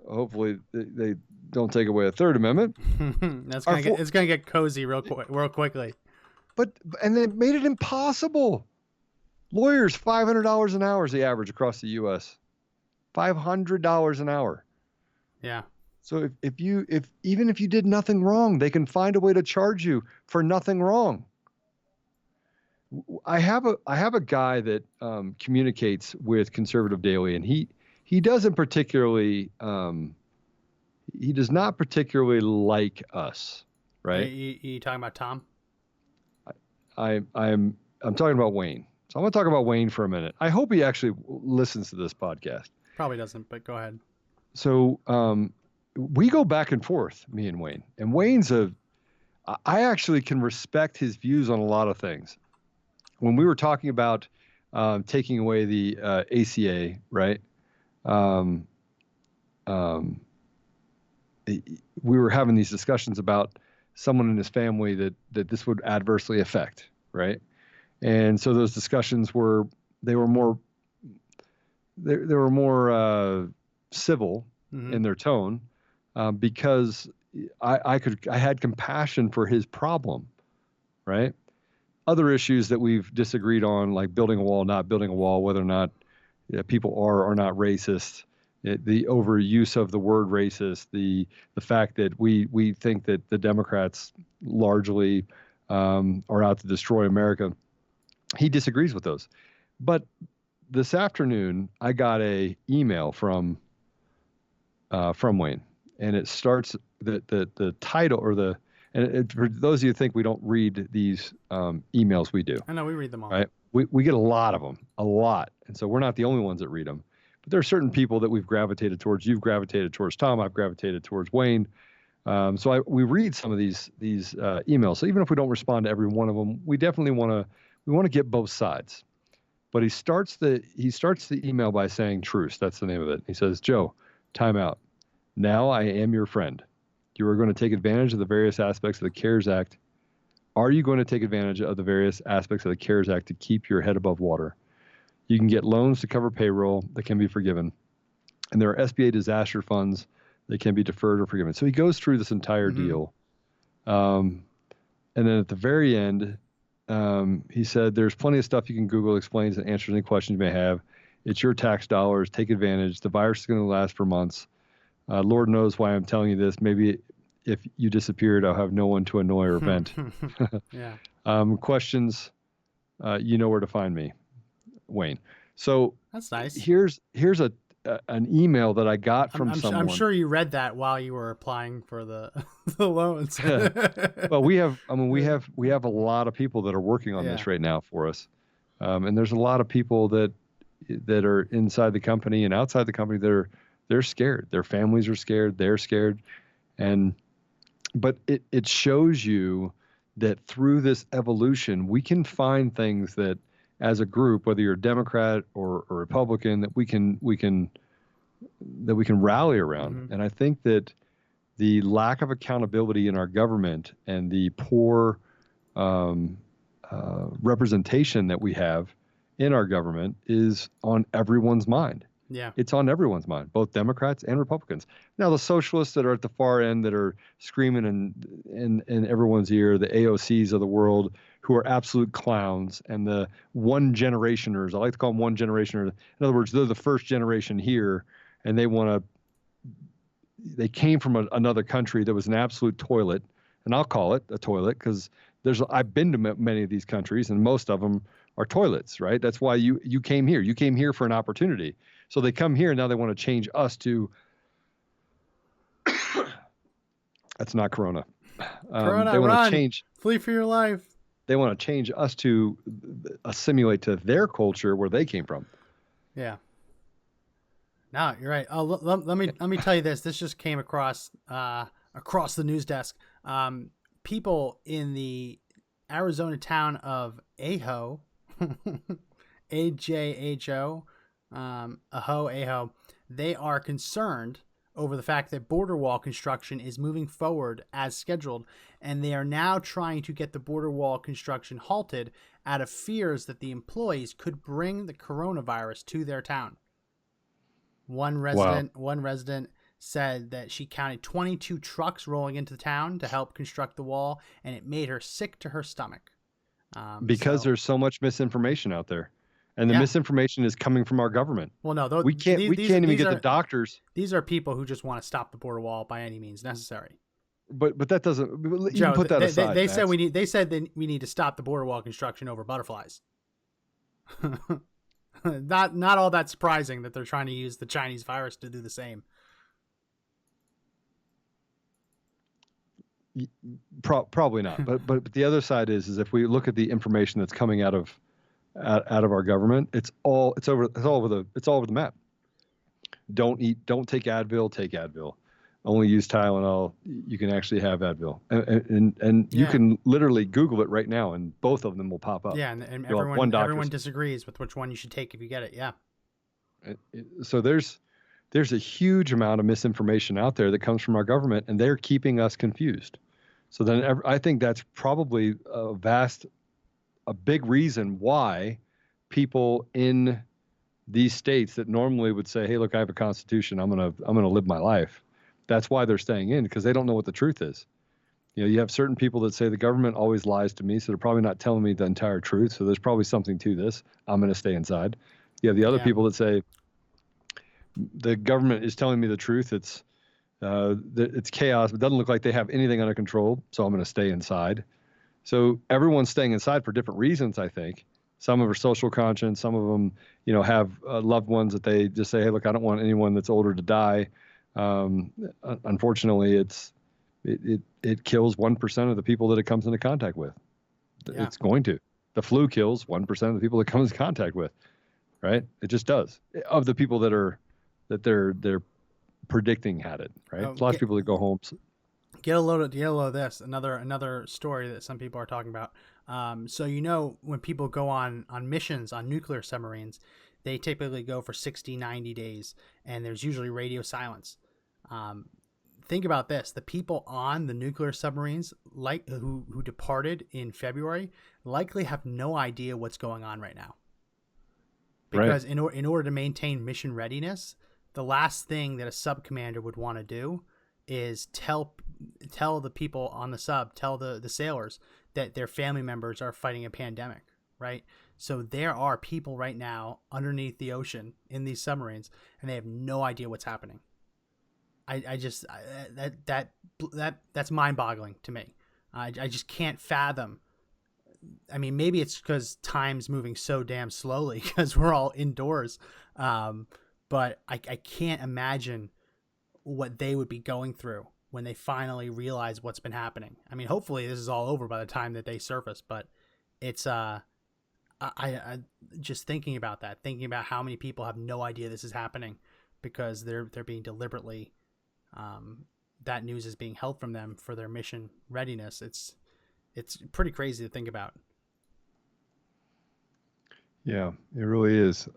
B: Hopefully they don't take away a Third Amendment.
D: It's gonna get cozy real quickly.
B: And they made it impossible. Lawyers, $500 an hour is the average across the U.S. $500 an hour.
D: Yeah.
B: So even if you did nothing wrong, they can find a way to charge you for nothing wrong. I have a guy that communicates with Conservative Daily, and he doesn't particularly he does not particularly like us, right?
D: You talking about Tom?
B: I'm talking about Wayne. So I'm going to talk about Wayne for a minute. I hope he actually listens to this podcast.
D: Probably doesn't, but go ahead.
B: So we go back and forth, me and Wayne. And Wayne's I actually can respect his views on a lot of things. When we were talking about taking away the ACA, right? We were having these discussions about someone in his family that this would adversely affect, right? And so those discussions were more civil in their tone because I had compassion for his problem, right? Other issues that we've disagreed on, like building a wall, not building a wall, whether or not people are or not racist, the overuse of the word racist, the fact that we think that the Democrats largely are out to destroy America. He disagrees with those. But this afternoon, I got a email from Wayne, and it starts the title or for those of you who think we don't read these emails, we do.
D: I know, we read them all.
B: Right? We get a lot of them, a lot. And so we're not the only ones that read them. But there are certain people that we've gravitated towards. You've gravitated towards Tom. I've gravitated towards Wayne. So we read some of these emails. So even if we don't respond to every one of them, we definitely want to get both sides. But he starts the email by saying truce. That's the name of it. He says, Joe, time out. Now I am your friend. You are going to take advantage of the various aspects of the CARES Act. Are you going to take advantage of the various aspects of the CARES Act to keep your head above water? You can get loans to cover payroll that can be forgiven. And there are SBA disaster funds that can be deferred or forgiven. So he goes through this entire deal. And then at the very end, he said, there's plenty of stuff you can Google, explains and answers any questions you may have. It's your tax dollars. Take advantage. The virus is going to last for months. Lord knows why I'm telling you this. Maybe if you disappeared, I'll have no one to annoy or vent.
D: Yeah.
B: Questions, you know where to find me, Wayne. So
D: that's nice.
B: Here's an email that I got from someone.
D: I'm sure you read that while you were applying for the loans.
B: Well, we have a lot of people that are working on this right now for us, and there's a lot of people that are inside the company and outside the company that they're scared. Their families are scared. They're scared, but it shows you that through this evolution, we can find things that, as a group, whether you're Democrat or Republican, that we can rally around. And I think that the lack of accountability in our government and the poor representation that we have in our government is on everyone's mind.
D: Yeah.
B: It's on everyone's mind, both Democrats and Republicans. Now, the socialists that are at the far end that are screaming in everyone's ear, the AOCs of the world, who are absolute clowns, and the one generationers, I like to call them one generationers. In other words, they're the first generation here, and they came from another country that was an absolute toilet, and I'll call it a toilet because I've been to many of these countries, and most of them are toilets, right? That's why you came here. You came here for an opportunity. So they come here, and now they want to change us to that's not Corona.
D: Corona,
B: they want
D: run.
B: to change.
D: Flee for your life.
B: They want to change us to assimilate to their culture where they came from.
D: Yeah. No, you're right. Let me tell you this. This just came across the news desk. People in the Arizona town of Ajo, AJHO, Ajo, they are concerned over the fact that border wall construction is moving forward as scheduled, and they are now trying to get the border wall construction halted out of fears that the employees could bring the coronavirus to their town. One resident said that she counted 22 trucks rolling into the town to help construct the wall, and it made her sick to her stomach.
B: Because there's so much misinformation out there, and the misinformation is coming from our government.
D: Well, no,
B: we can't even get the doctors.
D: These are people who just want to stop the border wall by any means necessary.
B: But that doesn't. You
D: Joe,
B: can put that aside.
D: They said we need to stop the border wall construction over butterflies. Not all that surprising that they're trying to use the Chinese virus to do the same.
B: Probably not. But the other side is if we look at the information that's coming out of our government, it's all over the map. Don't take Advil, take Advil. Only use Tylenol. You can actually have Advil, and you can literally Google it right now, and both of them will pop up.
D: Yeah, and everyone disagrees with which one you should take if you get it. Yeah.
B: So there's a huge amount of misinformation out there that comes from our government, and they're keeping us confused. So then I think that's probably a big reason why people in these states that normally would say, "Hey, look, I have a constitution. I'm gonna live my life." That's why they're staying in, because they don't know what the truth is. You have certain people that say the government always lies to me, so they're probably not telling me the entire truth. So there's probably something to this. I'm going to stay inside. You have the other people that say the government is telling me the truth. It's chaos. It doesn't look like they have anything under control, so I'm going to stay inside. So everyone's staying inside for different reasons, I think. Some of them are social conscience. Some of them, have loved ones that they just say, "Hey, look, I don't want anyone that's older to die." Unfortunately, it kills 1% of the people that it comes into contact with. Yeah. It's going to. The flu kills 1% of the people it comes in contact with, right? It just does. Of the people that they're predicting had it, right? Lots of people that go home.
D: Get a load of this. Another story that some people are talking about. So when people go on missions on nuclear submarines, they typically go for 60, 90 days, and there's usually radio silence. Think about this. The people on the nuclear submarines, like who departed in February, likely have no idea what's going on right now. Because in order to maintain mission readiness, the last thing that a sub commander would want to do is tell the people on the sub, tell the sailors that their family members are fighting a pandemic, right? So there are people right now underneath the ocean in these submarines, and they have no idea what's happening. That's mind-boggling to me. I just can't fathom. I mean, maybe it's because time's moving so damn slowly because we're all indoors. But I can't imagine what they would be going through when they finally realize what's been happening. I mean, hopefully this is all over by the time that they surface, but it's I just thinking about how many people have no idea this is happening because they're being deliberately that news is being held from them for their mission readiness. It's pretty crazy to think about.
B: Yeah, it really is.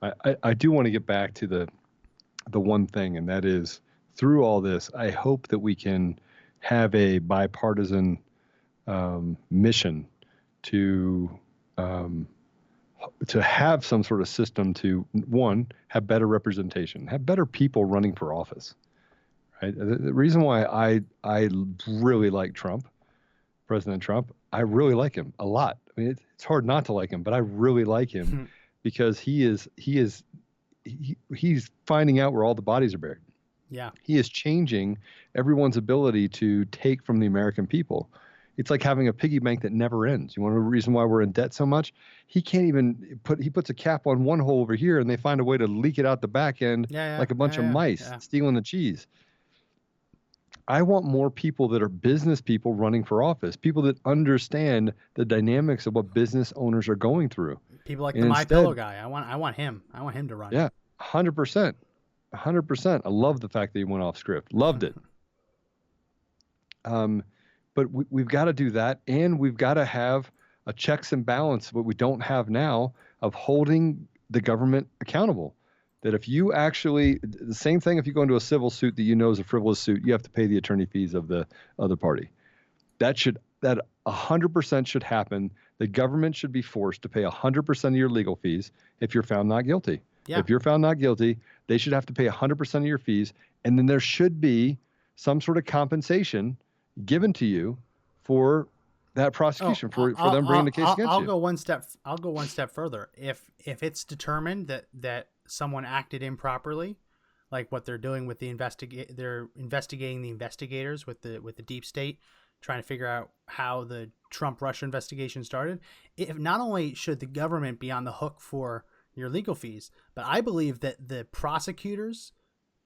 B: I do want to get back to the one thing, and that is through all this, I hope that we can have a bipartisan mission to have some sort of system to, one, have better representation, have better people running for office. Right? The reason why I really like Trump, President Trump, I really like him a lot. I mean, it's hard not to like him, but I really like him because he's finding out where all the bodies are buried.
D: Yeah.
B: He is changing everyone's ability to take from the American people. It's like having a piggy bank that never ends. You want to know the reason why we're in debt so much? He can't even he puts a cap on one hole over here and they find a way to leak it out the back end like a bunch of mice stealing the cheese. I want more people that are business people running for office, people that understand the dynamics of what business owners are going through.
D: People like the MyPillow guy. I want him. I want him to run.
B: Yeah, 100%. 100%. I love the fact that he went off script. Loved it. But we've got to do that, and we've got to have a checks and balance, what we don't have now, of holding the government accountable. That if you actually, the same thing if you go into a civil suit that you know is a frivolous suit, you have to pay the attorney fees of the other party. That 100% should happen. The government should be forced to pay 100% of your legal fees if you're found not guilty.
D: Yeah.
B: If you're found not guilty, they should have to pay 100% of your fees, and then there should be some sort of compensation given to you for that prosecution, for them bringing the case against you.
D: I'll go one step further. If it's determined that someone acted improperly, like what they're doing with they're investigating the investigators with the deep state, trying to figure out how the Trump-Russia investigation started. If not only should the government be on the hook for your legal fees, but I believe that the prosecutors,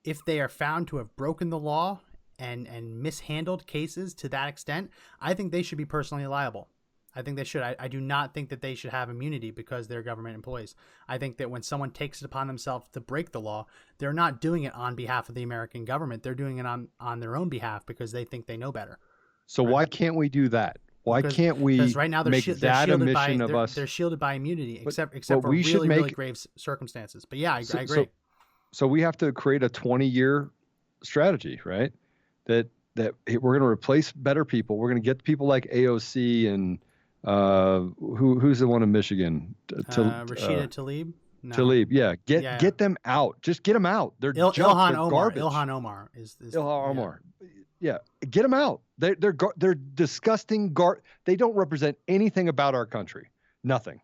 D: if they are found to have broken the law and mishandled cases to that extent, I think they should be personally liable. I think they should. I do not think that they should have immunity because they're government employees. I think that when someone takes it upon themselves to break the law, they're not doing it on behalf of the American government. They're doing it on their own behalf because they think they know better.
B: So why can't we do that? Why can't we
D: right now
B: make that a mission of us?
D: They're shielded by immunity, except for really grave circumstances. But yeah, I agree.
B: So we have to create a 20-year strategy, right? That we're going to replace better people. We're going to get people like AOC and who's the one in Michigan?
D: Rashida Tlaib. No.
B: Tlaib, yeah. Get them out. Just get them out. They're
D: Ilhan Omar.
B: Garbage.
D: Ilhan Omar is
B: Ilhan Omar. Yeah, get them out. They're disgusting. They don't represent anything about our country. Nothing,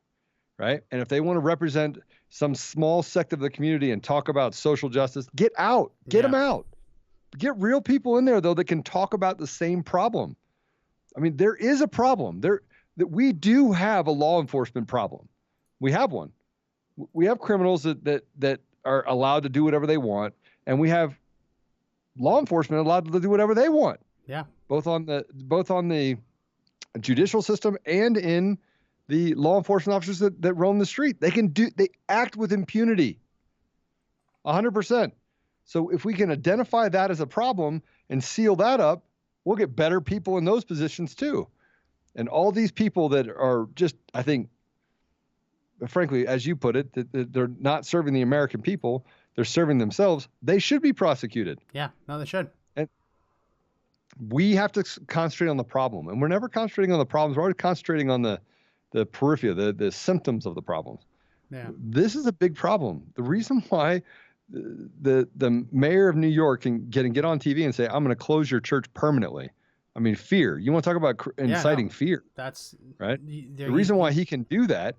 B: right? And if they want to represent some small sect of the community and talk about social justice, get out. Get them out. Get real people in there though that can talk about the same problem. I mean, there is a problem that we do have a law enforcement problem. We have one. We have criminals that are allowed to do whatever they want, and we have law enforcement allowed to do whatever they want.
D: Yeah.
B: Both on the judicial system and in the law enforcement officers that roam the street. They act with impunity. 100%. So if we can identify that as a problem and seal that up, we'll get better people in those positions too. And all these people that are just, I think, frankly, as you put it, that they're not serving the American people, they're serving themselves, they should be prosecuted.
D: Yeah, no, they should.
B: And we have to concentrate on the problem. And we're never concentrating on the problems. We're always concentrating on the periphery, the symptoms of the problems.
D: Yeah.
B: This is a big problem. The reason why the mayor of New York can get on TV and say, I'm going to close your church permanently. I mean, fear. You want to talk about inciting fear.
D: That's
B: right. The reason why he can do that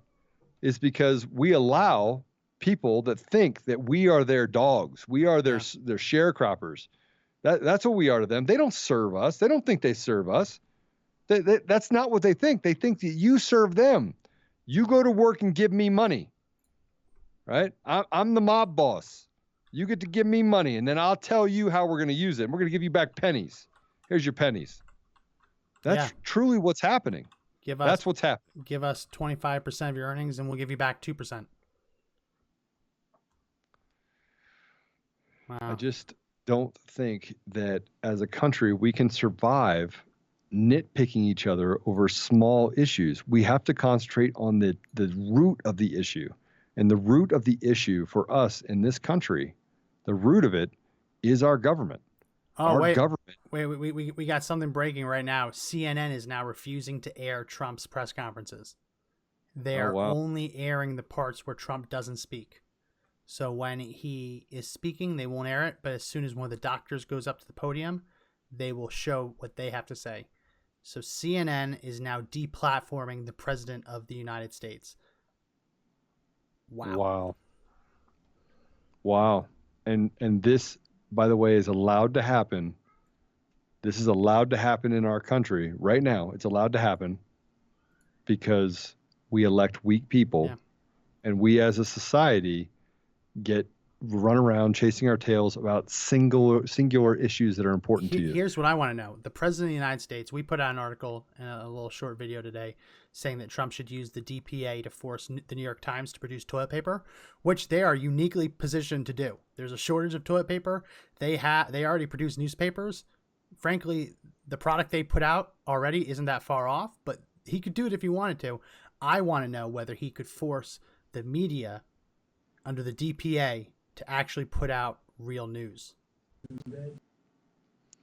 B: is because we allow people that think that we are their dogs. We are their sharecroppers. That's what we are to them. They don't serve us. They don't think they serve us. That's not what they think. They think that you serve them. You go to work and give me money. Right? I'm the mob boss. You get to give me money, and then I'll tell you how we're going to use it. And we're going to give you back pennies. Here's your pennies. That's truly what's happening. That's what's happening.
D: Give us 25% of your earnings, and we'll give you back 2%. Wow.
B: I just don't think that as a country we can survive nitpicking each other over small issues. We have to concentrate on the root of the issue. And the root of the issue for us in this country, the root of it is our government. government.
D: Wait, we got something breaking right now. CNN is now refusing to air Trump's press conferences. They are only airing the parts where Trump doesn't speak. So when he is speaking, they won't air it. But as soon as one of the doctors goes up to the podium, they will show what they have to say. So CNN is now deplatforming the President of the United States. Wow. And
B: this, by the way, is allowed to happen. This is allowed to happen in our country right now. It's allowed to happen because we elect weak people, and we as a society get run around chasing our tails about singular issues that are important to you.
D: Here's what I want to know. The President of the United States, we put out an article and a little short video today saying that Trump should use the DPA to force the New York Times to produce toilet paper, which they are uniquely positioned to do. There's a shortage of toilet paper. They already produce newspapers. Frankly, the product they put out already isn't that far off, but he could do it if he wanted to. I want to know whether he could force the media under the DPA to actually put out real news.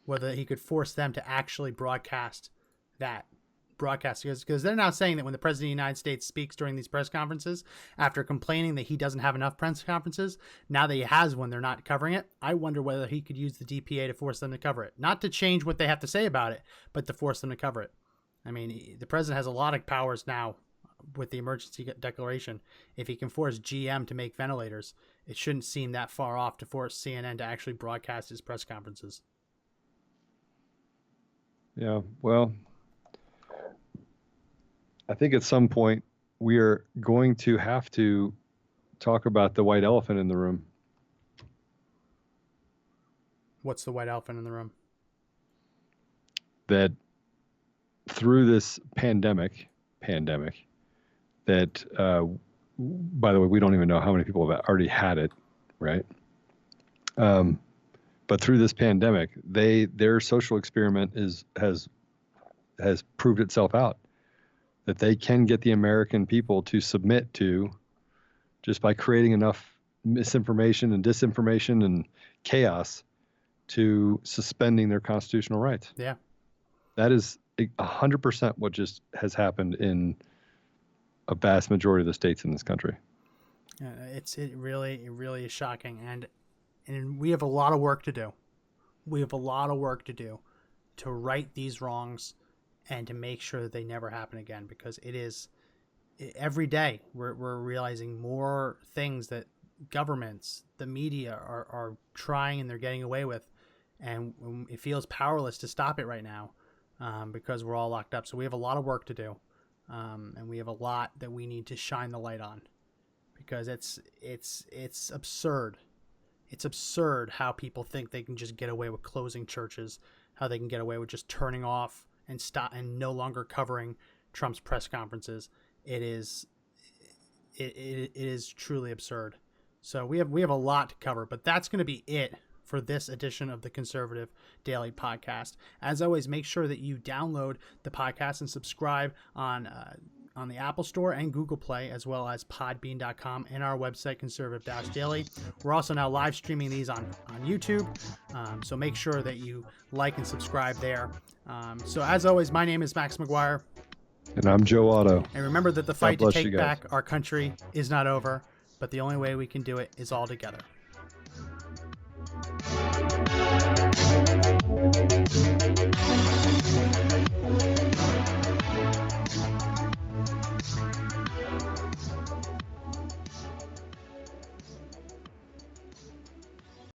D: Whether he could force them to actually broadcast because they're now saying that when the President of the United States speaks during these press conferences, after complaining that he doesn't have enough press conferences, now that he has one, they're not covering it. I wonder whether he could use the DPA to force them to cover it. Not to change what they have to say about it, but to force them to cover it. I mean, the president has a lot of powers now with the emergency declaration. If he can force GM to make ventilators, it shouldn't seem that far off to force CNN to actually broadcast his press conferences.
B: Yeah, well, I think at some point we are going to have to talk about the white elephant in the room.
D: What's the white elephant in the room?
B: That through this pandemic, that, by the way, we don't even know how many people have already had it, right? But through this pandemic, their social experiment has proved itself out, that they can get the American people to submit to, just by creating enough misinformation and disinformation and chaos, to suspending their constitutional rights.
D: Yeah.
B: That is 100% what just has happened in a vast majority of the states in this country.
D: It really is shocking, and we have a lot of work to do. We have a lot of work to do to right these wrongs and to make sure that they never happen again, because every day we're realizing more things that governments, the media are trying and they're getting away with, and it feels powerless to stop it right now because we're all locked up. So we have a lot of work to do, and we have a lot that we need to shine the light on, because it's absurd. It's absurd how people think they can just get away with closing churches, how they can get away with just turning off and stop and no longer covering Trump's press conferences. It is truly absurd. So we have a lot to cover, but that's going to be it for this edition of the Conservative Daily Podcast. As always, make sure that you download the podcast and subscribe on the Apple Store and Google Play, as well as podbean.com and our website, Conservative-Daily. We're also now live streaming these on YouTube, so make sure that you like and subscribe there. So as always, my name is Max McGuire.
B: And I'm Joe Otto.
D: And remember that the fight to take back our country is not over, but the only way we can do it is all together.